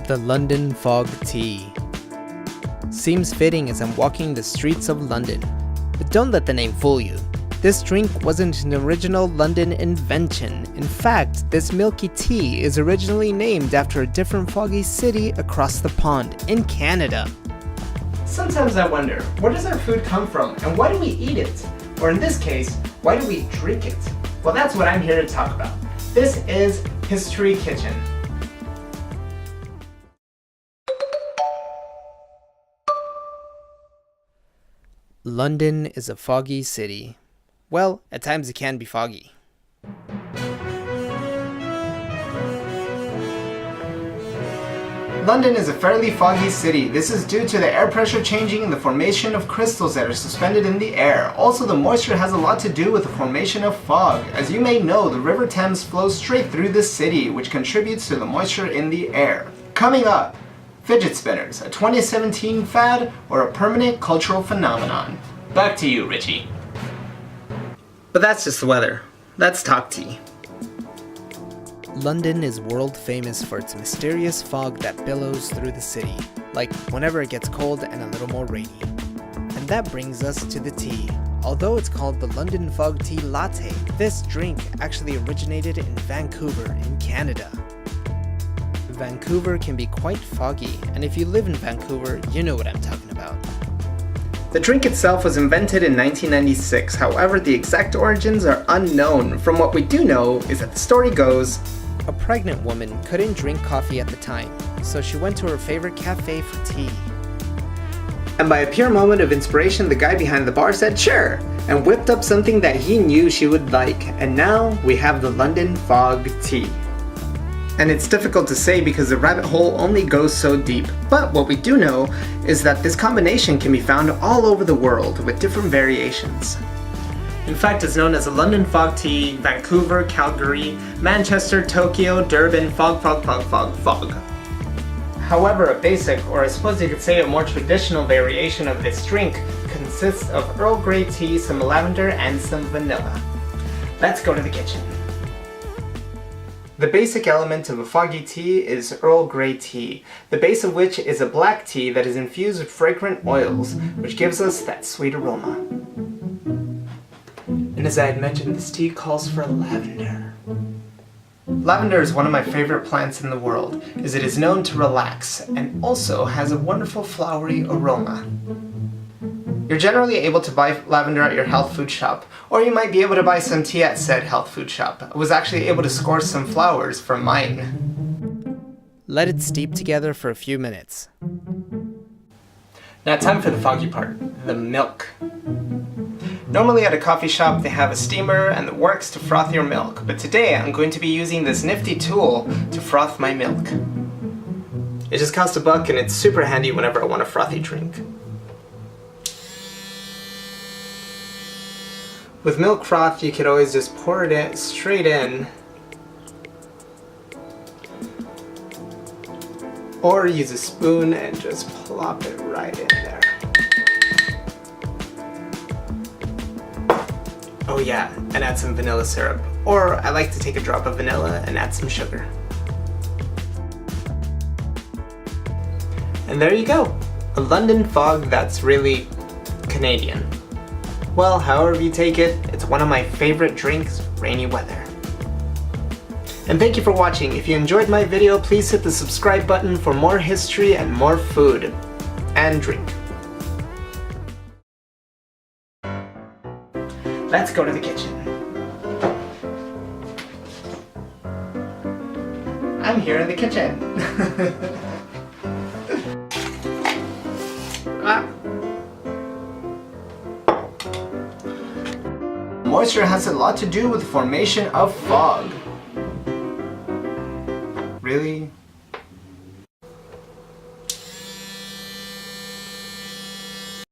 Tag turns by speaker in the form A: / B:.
A: The London Fog Tea. Seems fitting as I'm walking the streets of London. But don't let the name fool you. This drink wasn't an original London invention. In fact, this milky tea is originally named after a different foggy city across the pond in Canada.
B: Sometimes I wonder, where does our food come from and why do we eat it? Or in this case, why do we drink it? Well, that's what I'm here to talk about. This is History Kitchen.
A: London is a foggy city. Well, at times it can be foggy.
B: London is a fairly foggy city. This is due to the air pressure changing and the formation of crystals that are suspended in the air. Also, the moisture has a lot to do with the formation of fog. As you may know, the River Thames flows straight through the city, which contributes to the moisture in the air. Coming up, fidget spinners, a 2017 fad or a permanent cultural phenomenon? Back to you, Richie. But that's just the weather. Let's talk tea.
A: London is world famous for its mysterious fog that billows through the city, like whenever it gets cold and a little more rainy. And that brings us to the tea. Although it's called the London Fog Tea Latte, this drink actually originated in Vancouver in Canada. Vancouver can be quite foggy, and if you live in Vancouver, you know what I'm talking about.
B: The drink itself was invented in 1996, however the exact origins are unknown. From what we do know is that the story goes,
A: a pregnant woman couldn't drink coffee at the time, so she went to her favorite cafe for tea.
B: And by a pure moment of inspiration, the guy behind the bar said sure, and whipped up something that he knew she would like, and now we have the London Fog Tea. And it's difficult to say because the rabbit hole only goes so deep, but what we do know is that this combination can be found all over the world with different variations. In fact, it's known as the London Fog Tea, Vancouver, Calgary, Manchester, Tokyo, Durban, fog. However, a basic, or I suppose you could say a more traditional variation of this drink consists of Earl Grey tea, some lavender, and some vanilla. Let's go to the kitchen. The basic element of a foggy tea is Earl Grey tea, the base of which is a black tea that is infused with fragrant oils, which gives us that sweet aroma. And as I had mentioned, this tea calls for lavender. Lavender is one of my favorite plants in the world, as it is known to relax and also has a wonderful flowery aroma. You're generally able to buy lavender at your health food shop, or you might be able to buy some tea at said health food shop. I was actually able to score some flowers from mine.
A: Let it steep together for a few minutes.
B: Now time for the foggy part, the milk. Normally at a coffee shop they have a steamer and it works to froth your milk, but today I'm going to be using this nifty tool to froth my milk. It just costs $1 and it's super handy whenever I want a frothy drink. With milk froth, you could always just pour it in, straight in, or use a spoon and just plop it right in there. Oh yeah, and add some vanilla syrup, or I like to take a drop of vanilla and add some sugar. And there you go, a London fog that's really Canadian. Well, however you take it, it's one of my favorite drinks, rainy weather. And thank you for watching. If you enjoyed my video, please hit the subscribe button for more history and more food and drink. Let's go to the kitchen. I'm here in the kitchen. Moisture has a lot to do with the formation of fog.